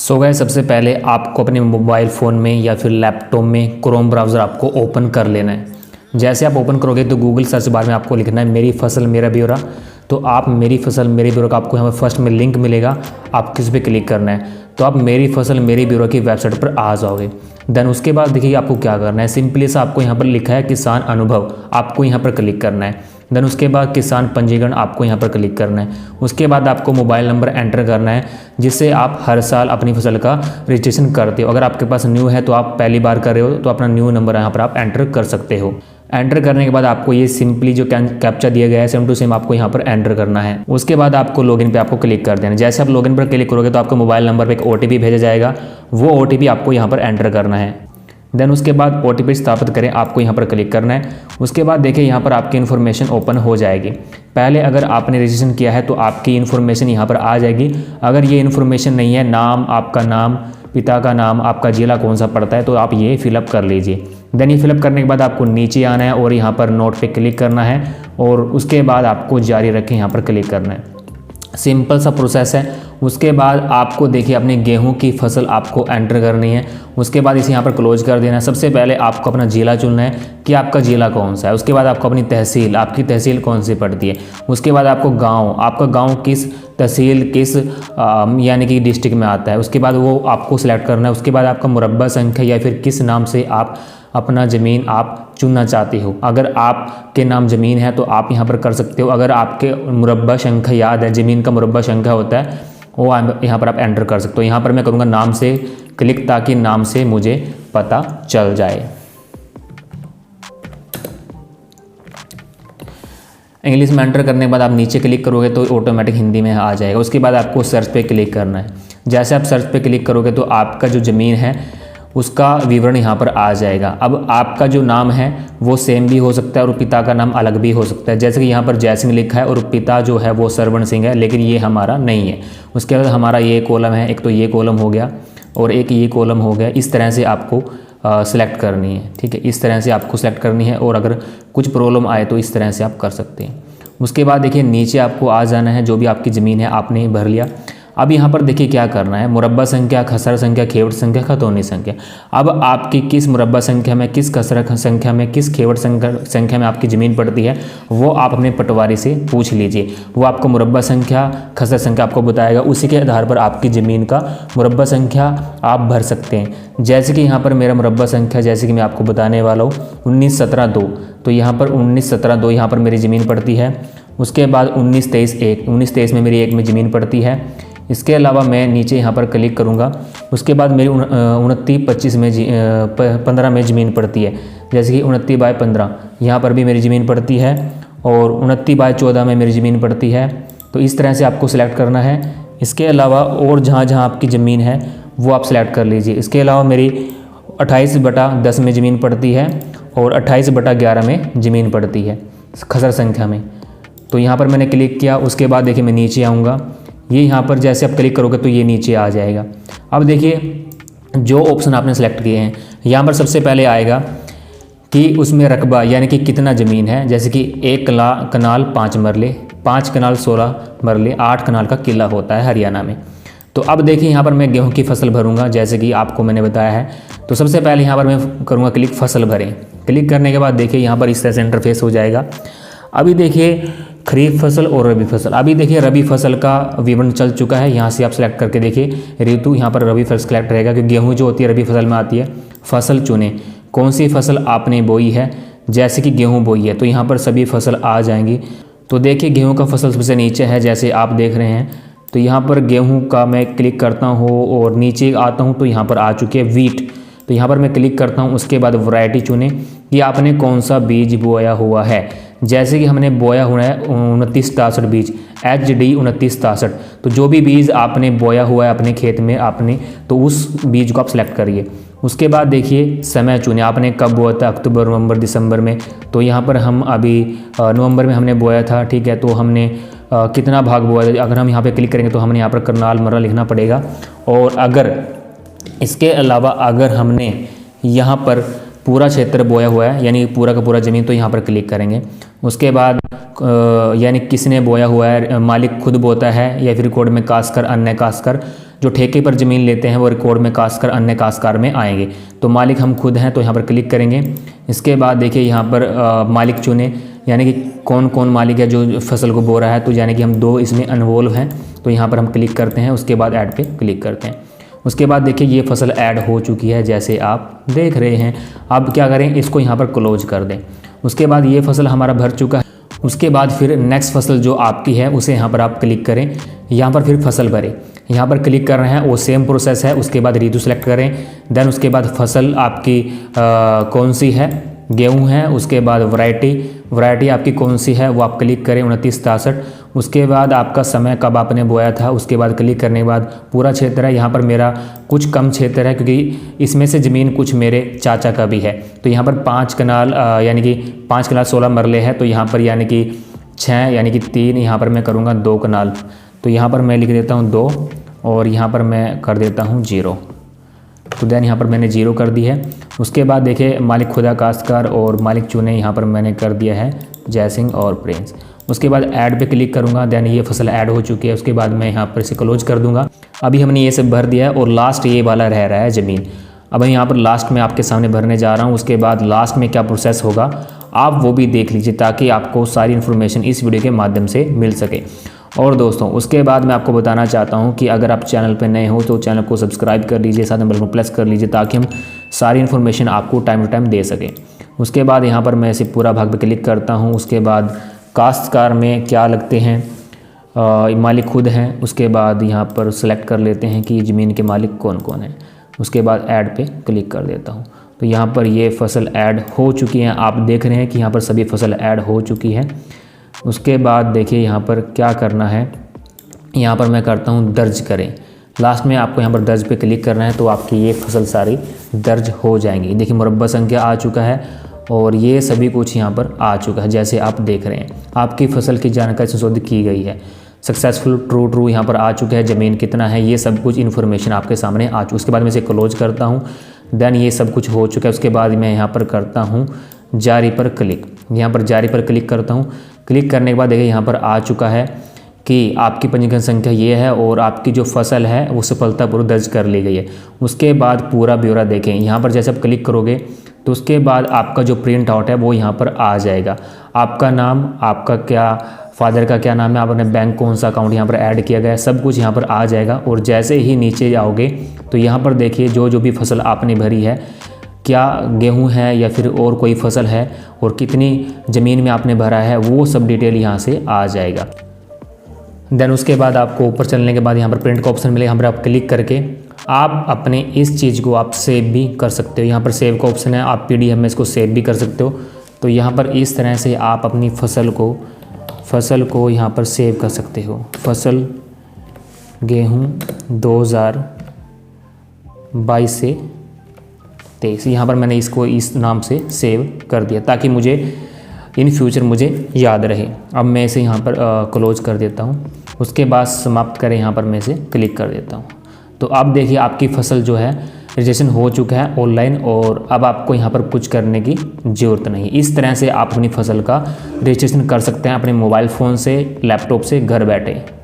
So guys, सबसे पहले आपको अपने मोबाइल फ़ोन में या फिर लैपटॉप में क्रोम ब्राउज़र आपको ओपन कर लेना है। जैसे आप ओपन करोगे तो गूगल सर्च बार में आपको लिखना है मेरी फसल मेरा ब्यौरा। तो आप मेरी फसल मेरे ब्यौरा का आपको यहाँ पर फर्स्ट में लिंक मिलेगा, आपको इस पर क्लिक करना है। तो आप मेरी फसल मेरी ब्यौरा की वेबसाइट पर आ जाओगे। देन उसके बाद देखिए आपको क्या करना है, सिंपली सा आपको यहाँ पर लिखा है किसान अनुभव, आपको यहाँ पर क्लिक करना है। देन उसके बाद किसान पंजीकरण आपको यहाँ पर क्लिक करना है। उसके बाद आपको मोबाइल नंबर एंटर करना है जिससे आप हर साल अपनी फसल का रजिस्ट्रेशन करते हो। अगर आपके पास न्यू है तो आप पहली बार कर रहे हो तो अपना न्यू नंबर यहाँ पर आप एंटर कर सकते हो। एंटर करने के बाद आपको ये सिंपली जो कैप्चा दिया गया है सेम टू सेम आपको यहाँ पर एंटर करना है। उसके बाद आपको लॉगिन पे आपको क्लिक कर देना। जैसे आप लॉगिन पर क्लिक करोगे तो आपको मोबाइल नंबर पे एक OTP भेजा जाएगा, वो OTP आपको यहाँ पर एंटर करना है। देन उसके बाद OTP स्थापित करें आपको यहाँ पर क्लिक करना है। उसके बाद देखिए यहाँ पर आपकी इन्फॉर्मेशन ओपन हो जाएगी। पहले अगर आपने रजिस्ट्रेशन किया है तो आपकी इन्फॉर्मेशन यहाँ पर आ जाएगी। अगर ये इन्फॉर्मेशन नहीं है, नाम, आपका नाम, पिता का नाम, आपका जिला कौन सा पड़ता है, तो आप ये फिलअप कर लीजिए। देन ये फिलअप करने के बाद आपको नीचे आना है और यहाँ पर नोट पे क्लिक करना है और उसके बाद आपको जारी रखें यहाँ पर क्लिक करना है। सिंपल सा प्रोसेस है। उसके बाद आपको देखिए अपनी गेहूं की फसल आपको एंटर करनी है। उसके बाद इसे यहाँ पर क्लोज कर देना है। सबसे पहले आपको अपना जिला चुनना है कि आपका जिला कौन सा है। उसके बाद आपको अपनी तहसील, आपकी तहसील कौन सी पड़ती है। उसके बाद आपको गांव, आपका गांव किस तहसील किस यानी कि डिस्ट्रिक्ट में आता है, उसके बाद वो आपको सिलेक्ट करना है। उसके बाद आपका मुरब्बा संख्या या फिर किस नाम से आप अपना ज़मीन आप चुनना चाहते हो। अगर आपके नाम ज़मीन है तो आप यहाँ पर कर सकते हो। अगर आपके मुरब्बा संख्या याद है, ज़मीन का मुरब्बा संख्या होता है, वो यहाँ पर आप एंटर कर सकते हो। यहाँ पर मैं करूँगा नाम से क्लिक ताकि नाम से मुझे पता चल जाए। इंग्लिश में एंटर करने के बाद आप नीचे क्लिक करोगे तो ऑटोमेटिक हिंदी में आ जाएगा। उसके बाद आपको सर्च पे क्लिक करना है। जैसे आप सर्च पे क्लिक करोगे तो आपका जो ज़मीन है उसका विवरण यहाँ पर आ जाएगा। अब आपका जो नाम है वो सेम भी हो सकता है और पिता का नाम अलग भी हो सकता है। जैसे कि यहाँ पर जय सिंह लिखा है और पिता जो है वो सरवण सिंह है, लेकिन ये हमारा नहीं है। उसके बाद हमारा ये कॉलम है, एक तो ये कॉलम हो गया और एक ये कॉलम हो गया। इस तरह से आपको सिलेक्ट करनी है, ठीक है। इस तरह से आपको सिलेक्ट करनी है और अगर कुछ प्रॉब्लम आए तो इस तरह से आप कर सकते हैं। उसके बाद देखिए नीचे आपको आ जाना है, जो भी आपकी ज़मीन है आपने भर लिया। अब यहाँ पर देखिए क्या करना है, मुरब्बा संख्या, खसरा संख्या, खेवट संख्या, खतौनी संख्या। अब आपकी किस मुरब्बा संख्या में, किस खसरा संख्या में, किस खेवट संख्या में आपकी ज़मीन पड़ती है वो आप अपने पटवारी से पूछ लीजिए। वो आपको मुरब्बा संख्या, खसरा संख्या आपको बताएगा। उसी के आधार पर आपकी ज़मीन का मुरब्बा संख्या आप भर सकते हैं। जैसे कि यहाँ पर मेरा मुरब्बा संख्या जैसे कि मैं आपको बताने वाला हूँ 1917-2, तो यहाँ पर 1917-2 यहाँ पर मेरी ज़मीन पड़ती है। उसके बाद 1923-1, 1923 में मेरी 1 में ज़मीन पड़ती है। इसके अलावा मैं नीचे यहाँ पर क्लिक करूँगा। उसके बाद मेरी 29-25 में 15 में ज़मीन पड़ती है। जैसे कि 29/15 यहाँ पर भी मेरी ज़मीन पड़ती है और 29/14 में मेरी ज़मीन पड़ती है। तो इस तरह से आपको सिलेक्ट करना है। इसके अलावा और जहाँ जहाँ आपकी ज़मीन है वो आप सिलेक्ट कर लीजिए। इसके अलावा मेरी 28/10 में ज़मीन पड़ती है और 28/11 में ज़मीन पड़ती है खसरा संख्या में। तो यहाँ पर मैंने क्लिक किया। उसके बाद देखिए मैं नीचे आऊँगा। ये यहाँ पर जैसे आप क्लिक करोगे तो ये नीचे आ जाएगा। अब देखिए जो ऑप्शन आपने सेलेक्ट किए हैं यहाँ पर सबसे पहले आएगा कि उसमें रकबा यानी कि कितना ज़मीन है। जैसे कि 1 कनाल 5 मरले, 5 कनाल 16 मरले, 8 कनाल का किला होता है हरियाणा में। तो अब देखिए यहाँ पर मैं गेहूँ की फसल भरूँगा जैसे कि आपको मैंने बताया है। तो सबसे पहले यहाँ पर मैं करूँगा क्लिक फसल भरें। क्लिक करने के बाद देखिए यहाँ पर इस तरह से इंटरफेस हो जाएगा। अभी देखिए खरीफ फसल और रबी फसल। अभी देखिए रबी फसल का विवरण चल चुका है। यहाँ से आप सेलेक्ट करके देखिए ऋतु, यहाँ पर रबी फसल सेलेक्ट रहेगा क्योंकि गेहूँ जो होती है रबी फसल में आती है। फसल चुने, कौन सी फसल आपने बोई है। जैसे कि गेहूँ बोई है तो यहाँ पर सभी फसल आ जाएंगी। तो देखिए गेहूँ का फसल सबसे नीचे है जैसे आप देख रहे हैं। तो यहाँ पर गेहूँ का मैं क्लिक करता हूँ और नीचे आता हूँ तो यहाँ पर आ चुकी है वीट। तो यहाँ पर मैं क्लिक करता हूँ। उसके बाद वैरायटी चुने कि आपने कौन सा बीज बोया हुआ है। जैसे कि हमने बोया हुआ है 2963 बीज, HD 2963। तो जो भी बीज आपने बोया हुआ है अपने खेत में आपने, तो उस बीज को आप सेलेक्ट करिए। उसके बाद देखिए समय चुने, आपने कब बोया था, अक्टूबर, नवंबर, दिसंबर में। तो यहाँ पर हम अभी नवंबर में हमने बोया था, ठीक है। तो हमने कितना भाग बोया, अगर हम यहाँ पे क्लिक करेंगे तो हमने यहाँ पर करनाल मर्रा लिखना पड़ेगा। और अगर इसके अलावा अगर हमने यहाँ पर पूरा क्षेत्र बोया हुआ है यानी पूरा का पूरा ज़मीन, तो यहाँ पर क्लिक करेंगे। उसके बाद यानी किसने बोया हुआ है, मालिक खुद बोता है या फिर रिकॉर्ड में काश्तकार, अन्य काश्तकार, जो ठेके पर ज़मीन लेते हैं वो रिकॉर्ड में काश्तकार अन्य काश्तकार में आएंगे। तो मालिक हम खुद हैं, तो यहाँ पर क्लिक करेंगे। इसके बाद देखिए यहाँ पर मालिक चुने, यानी कि कौन कौन मालिक है जो फसल को बो रहा है। तो यानी कि हम 2 इसमें इन्वॉल्व हैं, तो यहाँ पर हम क्लिक करते हैं। उसके बाद ऐड पे क्लिक करते हैं। उसके बाद देखिए ये फसल ऐड हो चुकी है जैसे आप देख रहे हैं। अब क्या करें, इसको यहाँ पर क्लोज कर दें। उसके बाद ये फसल हमारा भर चुका है। उसके बाद फिर नेक्स्ट फसल जो आपकी है उसे यहाँ पर आप क्लिक करें। यहाँ पर फिर फसल भरें, यहाँ पर क्लिक कर रहे हैं, वो सेम प्रोसेस है। उसके बाद रीडू सेलेक्ट करें। देन उसके बाद फसल आपकी कौन सी है, गेहूं है। उसके बाद वैरायटी आपकी कौन सी है वो आप क्लिक करें 2963। उसके बाद आपका समय कब आपने बोया था, उसके बाद क्लिक करने के बाद पूरा क्षेत्र है। यहाँ पर मेरा कुछ कम क्षेत्र है क्योंकि इसमें से ज़मीन कुछ मेरे चाचा का भी है। तो यहाँ पर 5 कनाल यानी कि 5 कनाल 16 मरले है। तो यहाँ पर यानी कि 6 यानी कि 3 यहाँ पर मैं करूँगा 2 कनाल। तो यहाँ पर मैं लिख देता हूँ 2 और यहाँ पर मैं कर देता हूँ 0। तो देन यहाँ पर मैंने 0 कर दी है। उसके बाद देखिए मालिक खुदा काश्तकार और मालिक चुने, यहाँ पर मैंने कर दिया है जय सिंह और प्रिंस। उसके बाद ऐड पे क्लिक करूँगा। देन ये फसल ऐड हो चुकी है। उसके बाद मैं यहाँ पर इसे क्लोज कर दूँगा। अभी हमने ये सब भर दिया है और लास्ट ये वाला रह रहा है ज़मीन। अब मैं यहाँ पर लास्ट में आपके सामने भरने जा रहा हूँ। उसके बाद लास्ट में क्या प्रोसेस होगा आप वो भी देख लीजिए ताकि आपको सारी इन्फॉर्मेशन इस वीडियो के माध्यम से मिल सके। और दोस्तों उसके बाद मैं आपको बताना चाहता हूं कि अगर आप चैनल पर नए हो तो चैनल को सब्सक्राइब कर लीजिए, साथ में बेल को प्रेस कर लीजिए ताकि हम सारी इन्फॉर्मेशन आपको टाइम टू टाइम दे सकें। उसके बाद यहां पर मैं इसे पूरा भाग पे क्लिक करता हूं। उसके बाद काश्तकार में क्या लगते हैं, मालिक खुद हैं। उसके बाद यहाँ पर सेलेक्ट कर लेते हैं कि ज़मीन के मालिक कौन कौन हैं। उसके बाद ऐड पे क्लिक कर देता हूँ। तो यहाँ पर ये फसल ऐड हो चुकी हैं। आप देख रहे हैं कि यहाँ पर सभी फसल ऐड हो चुकी है। उसके बाद देखिए यहाँ पर क्या करना है, यहाँ पर मैं करता हूँ दर्ज करें। लास्ट में आपको यहाँ पर दर्ज पे क्लिक करना है तो आपकी ये फसल सारी दर्ज हो जाएंगी। देखिए मुरब्बा संख्या आ चुका है और ये सभी कुछ यहाँ पर आ चुका है जैसे आप देख रहे हैं। आपकी फसल की जानकारी संशोधित की गई है। सक्सेसफुल ट्रू यहाँ पर आ चुका है। ज़मीन कितना है ये सब कुछ इन्फॉर्मेशन आपके सामने आ चुकी। उसके बाद मैं इसे क्लोज करता हूँ। देन ये सब कुछ हो चुका है। उसके बाद मैं यहाँ पर करता हूँ जारी पर क्लिक। यहाँ पर जारी पर क्लिक करता हूँ। क्लिक करने के बाद देखिए यहाँ पर आ चुका है कि आपकी पंजीकरण संख्या ये है और आपकी जो फसल है वो सफलतापूर्वक दर्ज कर ली गई है। उसके बाद पूरा ब्यौरा देखें। यहाँ पर जैसे आप क्लिक करोगे तो उसके बाद आपका जो प्रिंट आउट है वो यहाँ पर आ जाएगा। आपका नाम, आपका क्या फादर का क्या नाम है, आपने बैंक कौन सा अकाउंट यहाँ पर ऐड किया गया है, सब कुछ यहाँ पर आ जाएगा। और जैसे ही नीचे जाओगे तो यहाँ पर देखिए जो भी फसल आपने भरी है, क्या गेहूं है या फिर और कोई फसल है और कितनी ज़मीन में आपने भरा है, वो सब डिटेल यहाँ से आ जाएगा। देन उसके बाद आपको ऊपर चलने के बाद यहाँ पर प्रिंट का ऑप्शन मिले, यहाँ पर आप क्लिक करके आप अपने इस चीज़ को आप सेव भी कर सकते हो। यहाँ पर सेव का ऑप्शन है, आप PDF में इसको सेव भी कर सकते हो। तो यहाँ पर इस तरह से आप अपनी फसल को यहाँ पर सेव कर सकते हो। फसल गेहूँ 2022 से 23, यहाँ पर मैंने इसको इस नाम से सेव कर दिया ताकि मुझे इन फ्यूचर मुझे याद रहे। अब मैं इसे यहाँ पर क्लोज कर देता हूँ। उसके बाद समाप्त करें, यहाँ पर मैं इसे क्लिक कर देता हूँ। तो अब देखिए आपकी फसल जो है रजिस्ट्रेशन हो चुका है ऑनलाइन और अब आपको यहाँ पर कुछ करने की ज़रूरत नहीं। इस तरह से आप अपनी फसल का रजिस्ट्रेशन कर सकते हैं अपने मोबाइल फ़ोन से, लैपटॉप से घर बैठे।